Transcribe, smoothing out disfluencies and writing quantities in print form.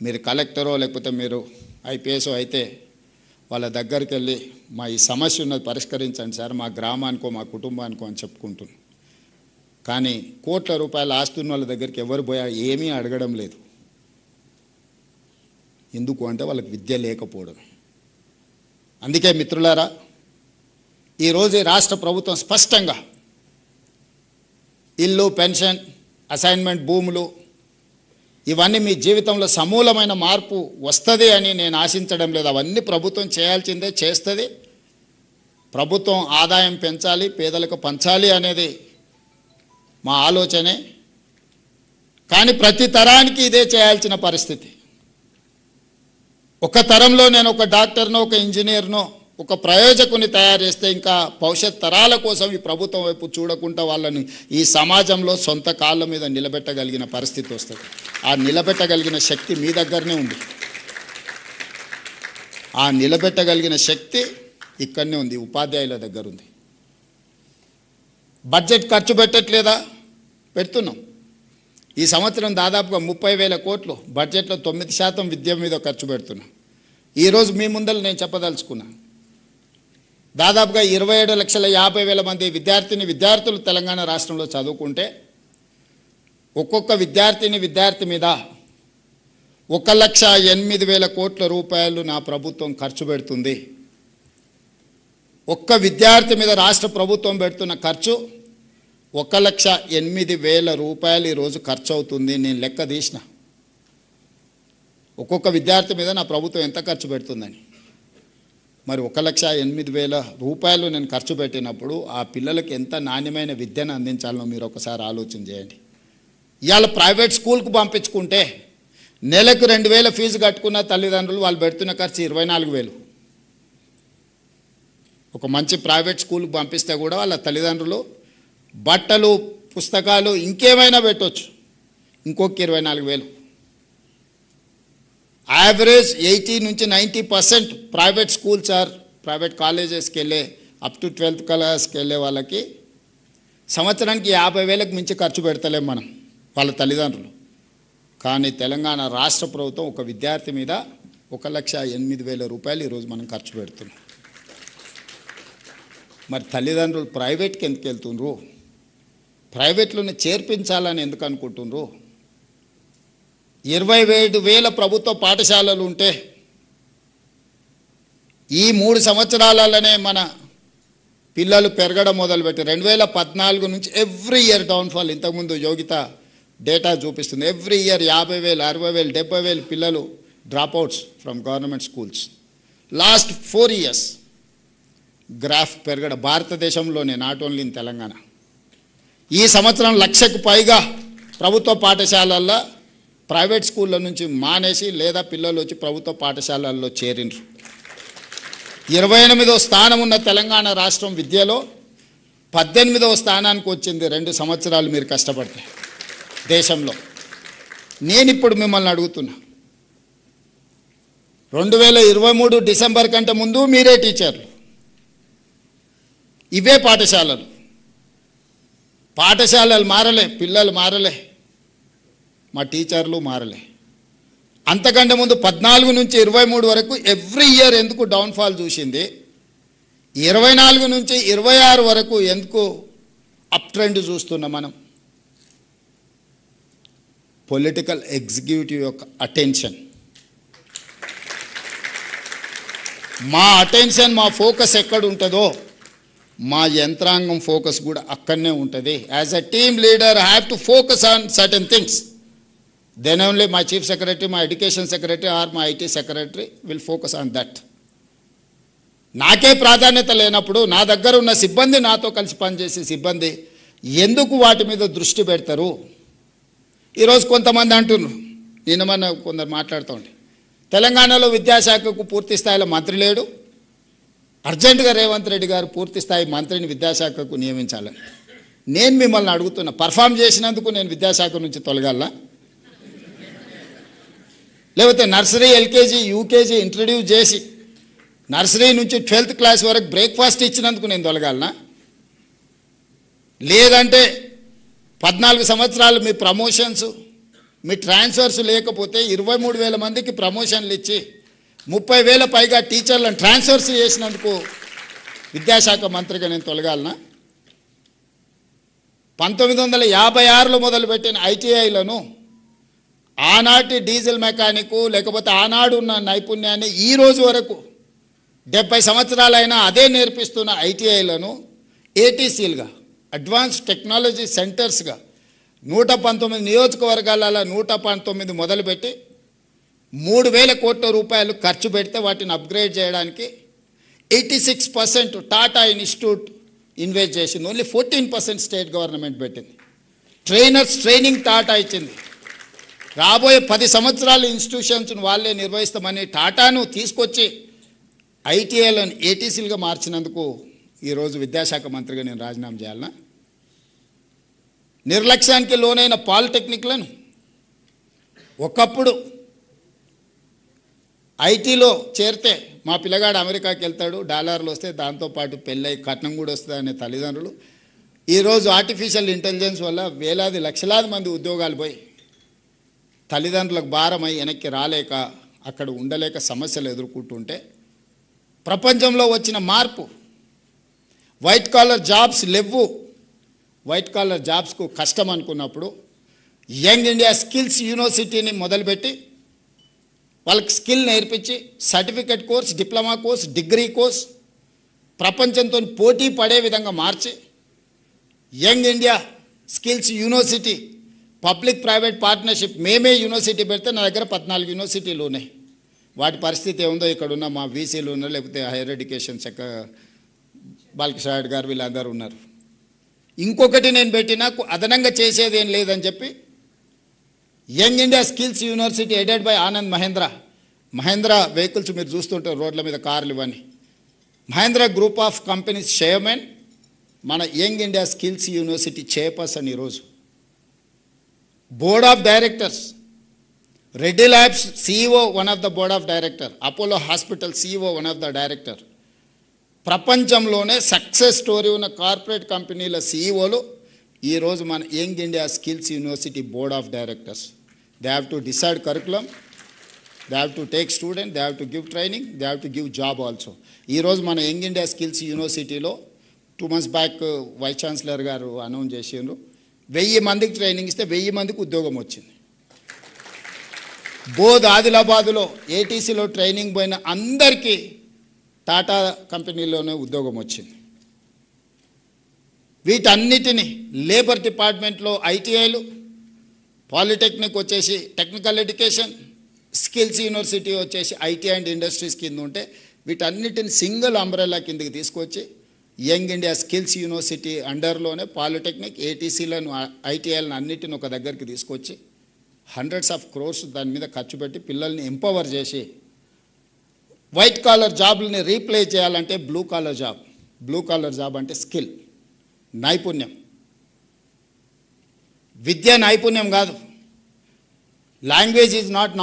మీరు కలెక్టరో లేకపోతే మీరు ఐపీఎస్ఓ అయితే వాళ్ళ దగ్గరికి వెళ్ళి మా ఈ సమస్య ఉన్నది పరిష్కరించండి సార్, మా గ్రామానికో మా కుటుంబానికో అని చెప్పుకుంటున్నాను. కానీ కోట్ల రూపాయల ఆస్తున్న వాళ్ళ దగ్గరికి ఎవరు పోయా ఏమీ అడగడం లేదు. ఎందుకు అంటే వాళ్ళకి విద్య లేకపోవడం. అందుకే మిత్రులారా, ఈరోజు రాష్ట్ర ప్రభుత్వం స్పష్టంగా ఇల్లు, పెన్షన్, అసైన్మెంట్ భూములు ఇవన్నీ మీ జీవితంలో సమూలమైన మార్పు వస్తుంది అని నేను ఆశించడం లేదు. అవన్నీ ప్రభుత్వం చేయాల్సిందే, చేస్తుంది. ప్రభుత్వం ఆదాయం పెంచాలి, పేదలకు పంచాలి అనేది మా ఆలోచనే. కానీ ప్రతి తరానికి ఇదే చేయాల్సిన పరిస్థితి. ఒక తరంలో నేను ఒక డాక్టర్నో, ఒక ఇంజనీర్నో, ఒక ప్రయోజకుని తయారు చేస్తే ఇంకా భవిష్యత్ తరాల కోసం ఈ ప్రభుత్వం వైపు చూడకుండా వాళ్ళని ఈ సమాజంలో సొంత కాళ్ళ మీద నిలబెట్టగలిగిన పరిస్థితి వస్తుంది. ఆ నిలబెట్టగలిగిన శక్తి మీ దగ్గరనే ఉంది. ఆ నిలబెట్టగలిగిన శక్తి ఇక్కడనే ఉంది, ఉపాధ్యాయుల దగ్గర ఉంది. బడ్జెట్ ఖర్చు పెట్టట్లేదా? పెడుతున్నాం. ఈ సంవత్సరం దాదాపుగా 30,000 కోట్లు బడ్జెట్లో 9% విద్య మీద ఖర్చు పెడుతున్నాం. ఈరోజు మీ ముందర నేను చెప్పదలుచుకున్నాను, దాదాపుగా 27,50,000 మంది విద్యార్థులు తెలంగాణ రాష్ట్రంలో చదువుకుంటే ఒక్కొక్క విద్యార్థి మీద 1,08,000 కోట్ల రూపాయలు నా ప్రభుత్వం ఖర్చు పెడుతుంది. ఒక్క విద్యార్థి మీద రాష్ట్ర ప్రభుత్వం పెడుతున్న ఖర్చు 1,08,000 రూపాయలు ఈరోజు ఖర్చు అవుతుంది. నేను లెక్క తీసిన ఒక్కొక్క విద్యార్థి మీద నా ప్రభుత్వం ఎంత ఖర్చు పెడుతుందని. మరి 1,08,000 రూపాయలు నేను ఖర్చు పెట్టినప్పుడు ఆ పిల్లలకి ఎంత నాణ్యమైన విద్యను అందించాలనో మీరు ఒకసారి ఆలోచన చేయండి. ఇవాళ ప్రైవేట్ స్కూల్కు పంపించుకుంటే నెలకు 2,000 ఫీజు కట్టుకున్న తల్లిదండ్రులు వాళ్ళు పెడుతున్న ఖర్చు 24,000. ఒక మంచి ప్రైవేట్ స్కూల్కి పంపిస్తే కూడా వాళ్ళ తల్లిదండ్రులు బట్టలు, పుస్తకాలు ఇంకేమైనా పెట్టవచ్చు, ఇంకొక 24,000. యావరేజ్ 80 నుంచి 90% ప్రైవేట్ స్కూల్స్ ప్రైవేట్ కాలేజెస్కి వెళ్ళే అప్ టు 12th క్లాస్కి వెళ్ళే వాళ్ళకి సంవత్సరానికి 50,000కి మించి ఖర్చు పెడతలేం మనం వాళ్ళ తల్లిదండ్రులు. కానీ తెలంగాణ రాష్ట్ర ప్రభుత్వం ఒక విద్యార్థి మీద 1,08,000 రూపాయలు ఈరోజు మనం ఖర్చు పెడుతున్నాం. మరి తల్లిదండ్రులు ప్రైవేట్కి ఎందుకు వెళ్తుండ్రు? ప్రైవేట్లోనే చేర్పించాలని ఎందుకు అనుకుంటుండ్రు? 27,000 ప్రభుత్వ పాఠశాలలు ఉంటే ఈ 3 సంవత్సరాలనే మన పిల్లలు పెరగడం మొదలుపెట్టి 2014 నుంచి ఎవ్రీ ఇయర్ డౌన్ఫాల్. ఇంతకుముందు యోగిత డేటా చూపిస్తుంది. ఎవ్రీ ఇయర్ 50,000, 60,000, 70,000 పిల్లలు dropouts from government schools. Last 4 years graph పెరగడం భారతదేశంలోనే, నాట్ ఓన్లీ ఇన్ తెలంగాణ. ఈ సంవత్సరం 1,00,000కు పైగా ప్రభుత్వ పాఠశాలల్లో ప్రైవేట్ స్కూళ్ళ నుంచి మానేసి లేదా పిల్లలు వచ్చి ప్రభుత్వ పాఠశాలల్లో చేరిండ్రు. 28వ స్థానం ఉన్న తెలంగాణ రాష్ట్రం విద్యలో 18వ స్థానానికి వచ్చింది 2 సంవత్సరాలు మీరు కష్టపడితే దేశంలో. నేను ఇప్పుడు మిమ్మల్ని అడుగుతున్నా, 2023 డిసెంబర్ కంటే ముందు మీరే టీచర్లు, ఇవే పాఠశాలలు మారలే, పిల్లలు మారలే, మా టీచర్లు మారలే. అంతకంటే ముందు 14 నుంచి 23 వరకు ఎవ్రీ ఇయర్ ఎందుకు డౌన్ఫాల్ చూసింది? 24 నుంచి 26 వరకు ఎందుకు అప్ ట్రెండ్ చూస్తున్నాం మనం? పొలిటికల్ ఎగ్జిక్యూటివ్ యొక్క అటెన్షన్, మా అటెన్షన్, మా ఫోకస్ ఎక్కడ ఉంటుందో మా యంత్రాంగం ఫోకస్ కూడా అక్కడనే ఉంటుంది. As a team leader I have to focus on certain things. Then only my chief secretary, my education secretary or my IT secretary will focus on that. నాకే ప్రాధాన్యత లేనప్పుడు నా దగ్గర ఉన్న సిబ్బంది, నాతో కలిసి పనిచేసే సిబ్బంది ఎందుకు వాటి మీద దృష్టి పెడతారు? ఈరోజు కొంతమంది అంటున్నారు, నిన్న మన కొందరు మాట్లాడుతూ ఉంటే తెలంగాణలో విద్యాశాఖకు పూర్తి స్థాయిలో మంత్రి లేడు, అర్జెంటుగా రేవంత్ రెడ్డి గారు పూర్తి స్థాయి మంత్రిని విద్యాశాఖకు నియమించాలని. నేను మిమ్మల్ని అడుగుతున్నా, పర్ఫామ్ చేసినందుకు నేను విద్యాశాఖ నుంచి తొలగాల? లేకపోతే నర్సరీ, ఎల్కేజీ, యూకేజీ ఇంట్రడ్యూస్ చేసి నర్సరీ నుంచి 12th క్లాస్ వరకు బ్రేక్ఫాస్ట్ ఇచ్చినందుకు నేను తొలగాలనా? లేదంటే 14 సంవత్సరాలు మీ ప్రమోషన్స్, మీ ట్రాన్స్ఫర్స్ లేకపోతే 23,000 మందికి ప్రమోషన్లు ఇచ్చి 30,000 పైగా టీచర్లను ట్రాన్స్ఫర్స్ చేసినందుకు విద్యాశాఖ మంత్రిగా నేను తొలగాలనా? 1956లో మొదలుపెట్టిన ఐటీఐలను ఆనాటి డీజిల్ మెకానికు లేకపోతే ఆనాడు ఉన్న నైపుణ్యాన్ని ఈ రోజు వరకు 70 సంవత్సరాలైనా అదే నేర్పిస్తున్న ఐటీఐలను ఏటీసీలుగా, అడ్వాన్స్ టెక్నాలజీ సెంటర్స్గా 119 నియోజకవర్గాలలో 119 మొదలుపెట్టి 3,000 కోట్ల రూపాయలు ఖర్చు పెడితే వాటిని అప్గ్రేడ్ చేయడానికి 86% టాటా ఇన్స్టిట్యూట్ ఇన్వెస్ట్ చేసింది. ఓన్లీ 14% స్టేట్ గవర్నమెంట్ పెట్టింది. ట్రైనర్స్ ట్రైనింగ్ టాటా ఇచ్చింది. రాబోయే 10 సంవత్సరాలు ఇన్స్టిట్యూషన్స్ను వాళ్ళే నిర్వహిస్తామని టాటాను తీసుకొచ్చి ఐటీఐలను ఏటీసీలుగా మార్చినందుకు ఈరోజు విద్యాశాఖ మంత్రిగా నేను రాజీనామా చేయాలనా? నిర్లక్ష్యానికి లోనైన పాలిటెక్నిక్లను ఒకప్పుడు ఐటీలో చేరితే మా పిల్లగాడు అమెరికాకి వెళ్తాడు, డాలర్లు వస్తే దాంతోపాటు పెళ్ళై కట్నం కూడా వస్తుంది అనే తల్లిదండ్రులు ఈరోజు ఆర్టిఫిషియల్ ఇంటెలిజెన్స్ వల్ల వేలాది లక్షలాది మంది ఉద్యోగాలు పోయి తల్లిదండ్రులకు భారమై వెనక్కి రాలేక అక్కడ ఉండలేక సమస్యలు ఎదుర్కొంటుంటే ప్రపంచంలో వచ్చిన మార్పు, వైట్ కాలర్ జాబ్స్ లేవు, వైట్ కాలర్ జాబ్స్కు కష్టం అనుకున్నప్పుడు యంగ్ ఇండియా స్కిల్స్ యూనివర్సిటీని మొదలుపెట్టి వాళ్ళకి స్కిల్ నేర్పించి certificate course, diploma course, degree course ప్రపంచంతో పోటీ పడే విధంగా మార్చి young India skills university public private partnership మేమే యూనివర్సిటీ పెడితే నా దగ్గర 14 యూనివర్సిటీలు ఉన్నాయి. వాటి పరిస్థితి ఏముందో ఇక్కడ ఉన్న మా వీసీలు ఉన్నారు, లేకపోతే హైయర్ ఎడ్యుకేషన్ శాఖ బాలకృష్ణ గారు వీళ్ళందరూ ఉన్నారు. ఇంకొకటి నేను పెట్టినా అదనంగా చేసేది ఏం లేదని చెప్పి young India skills university aided by Anand Mahindra vehicles మీరు చూస్తుంటారు రోడ్ల మీద కార్లు ఇవన్నీ. Mahindra group of companies chairman మన young India skills university chairperson ఈరోజు. Board of directors Reddy labs CEO one of the board of director, Apollo hospital CEO one of the director. ప్రపంచంలోనే success story ఉన్న కార్పొరేట్ కంపెనీల CEOలు ఈరోజు మన young India skills university board of directors. They have to decide curriculum, they have to take student, they have to give training, they have to give job also. ఈరోజు మన young India skills యూనివర్సిటీలో 2 months back vice chancellor గారు announce చేసిండ్రు, 1000 మందికి training ఇస్తే 1000 మందికి ఉద్యోగం వచ్చింది. బోధ్ ఆదిలాబాదులో ఏటీసీలో ట్రైనింగ్ పోయిన అందరికీ టాటా కంపెనీలోనే ఉద్యోగం వచ్చింది. వీటన్నిటిని లేబర్ డిపార్ట్మెంట్లో ఐటీఐలు, పాలిటెక్నిక్ వచ్చేసి టెక్నికల్ ఎడ్యుకేషన్, స్కిల్స్ యూనివర్సిటీ వచ్చేసి ఐటీ అండ్ ఇండస్ట్రీస్ కింద ఉంటే వీటన్నిటిని సింగిల్ అంబ్రెల్లా కిందకి తీసుకొచ్చి యంగ్ ఇండియా స్కిల్స్ యూనివర్సిటీ అండర్లోనే పాలిటెక్నిక్, ఏటీసీలను, ఐటీఐలను అన్నిటిని ఒక దగ్గరికి తీసుకొచ్చి hundreds of crores దాని మీద ఖర్చు పెట్టి పిల్లల్ని ఎంపవర్ చేసి వైట్ కాలర్ జాబ్లని రీప్లేస్ చేయాలంటే బ్లూ కాలర్ జాబ్ అంటే స్కిల్, నైపుణ్యం. విద్య నైపుణ్యం కాదు. Language is not